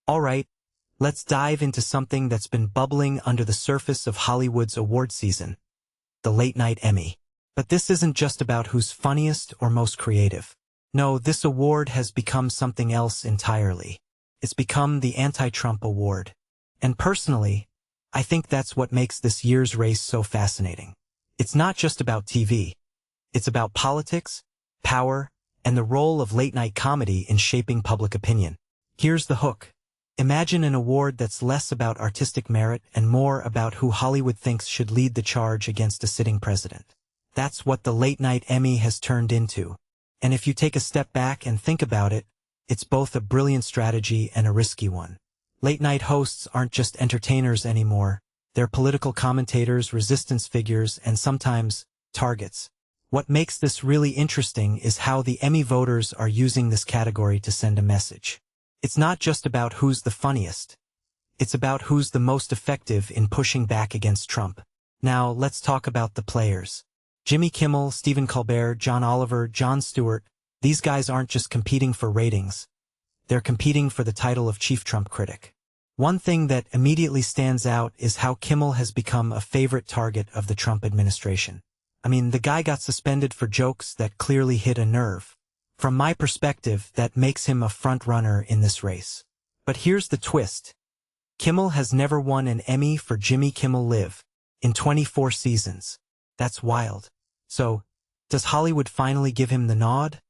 Alright, let's dive into something that's been bubbling under the surface of Hollywood's award season, the Late-Night Emmy. But this isn't just about who's funniest or most creative. No, this award has become something else entirely. It's become the anti-Trump award. And personally, I think that's what makes this year's race so fascinating. It's not just about TV. It's about politics, power, and the role of late-night comedy in shaping public opinion. Here's the hook. Imagine an award that's less about artistic merit and more about who Hollywood thinks should lead the charge against a sitting president. That's what the Late-Night Emmy has turned into. And if you take a step back and think about it, it's both a brilliant strategy and a risky one. Late-night hosts aren't just entertainers anymore. They're political commentators, resistance figures, and sometimes targets. What makes this really interesting is how the Emmy voters are using this category to send a message. It's not just about who's the funniest. It's about who's the most effective in pushing back against Trump. Now, let's talk about the players. Jimmy Kimmel, Stephen Colbert, John Oliver, Jon Stewart, these guys aren't just competing for ratings. They're competing for the title of chief Trump critic. One thing that immediately stands out is how Kimmel has become a favorite target of the Trump administration. I mean, the guy got suspended for jokes that clearly hit a nerve. From my perspective, that makes him a front-runner in this race. But here's the twist. Kimmel has never won an Emmy for Jimmy Kimmel Live in 24 seasons. That's wild. So, does Hollywood finally give him the nod?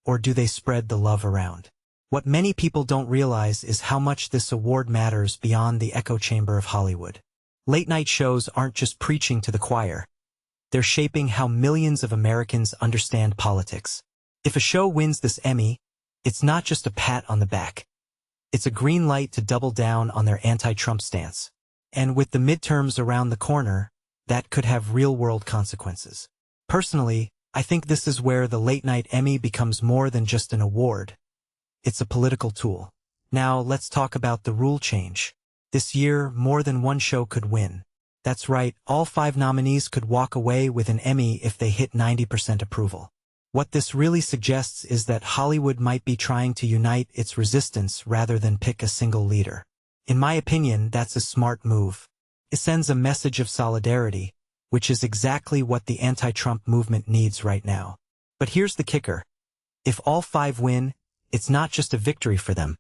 Or do they spread the love around? What many people don't realize is how much this award matters beyond the echo chamber of Hollywood. Late-night shows aren't just preaching to the choir. They're shaping how millions of Americans understand politics. If a show wins this Emmy, it's not just a pat on the back. It's a green light to double down on their anti-Trump stance. And with the midterms around the corner, that could have real-world consequences. Personally, I think this is where the Late-Night Emmy becomes more than just an award. It's a political tool. Now, let's talk about the rule change. This year, more than one show could win. That's right, all 5 nominees could walk away with an Emmy if they hit 90% approval. What this really suggests is that Hollywood might be trying to unite its resistance rather than pick a single leader. In my opinion, that's a smart move. It sends a message of solidarity, which is exactly what the anti-Trump movement needs right now. But here's the kicker. If all 5 win, it's not just a victory for them.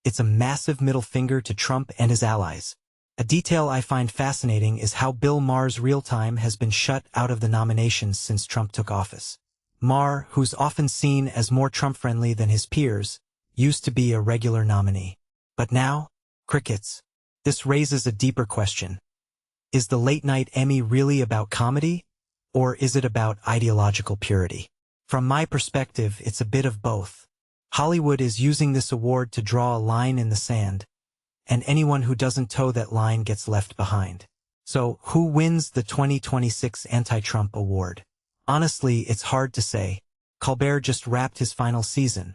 It's a massive middle finger to Trump and his allies. A detail I find fascinating is how Bill Maher's Real Time has been shut out of the nominations since Trump took office. Maher, who's often seen as more Trump-friendly than his peers, used to be a regular nominee. But now, crickets. This raises a deeper question. Is the Late-Night Emmy really about comedy, or is it about ideological purity? From my perspective, it's a bit of both. Hollywood is using this award to draw a line in the sand, and anyone who doesn't toe that line gets left behind. So, who wins the 2026 Anti-Trump Award? Honestly, it's hard to say. Colbert just wrapped his final season,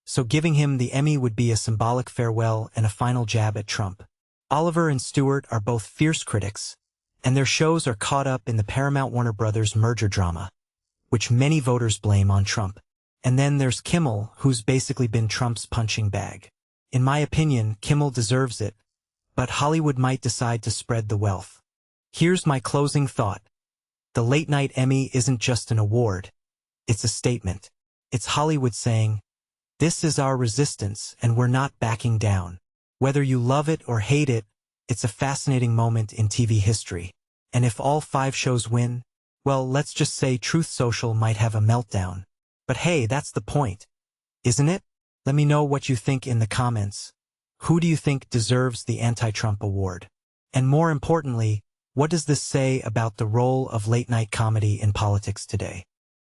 so giving him the Emmy would be a symbolic farewell and a final jab at Trump. Oliver and Stewart are both fierce critics, and their shows are caught up in the Paramount-Warner Brothers merger drama, which many voters blame on Trump. And then there's Kimmel, who's basically been Trump's punching bag. In my opinion, Kimmel deserves it, but Hollywood might decide to spread the wealth. Here's my closing thought. The Late-Night Emmy isn't just an award. It's a statement. It's Hollywood saying, this is our resistance and we're not backing down. Whether you love it or hate it, it's a fascinating moment in TV history. And if all 5 shows win, well, let's just say Truth Social might have a meltdown. But hey, that's the point, isn't it? Let me know what you think in the comments. Who do you think deserves the Anti-Trump Award? And more importantly, what does this say about the role of late-night comedy in politics today?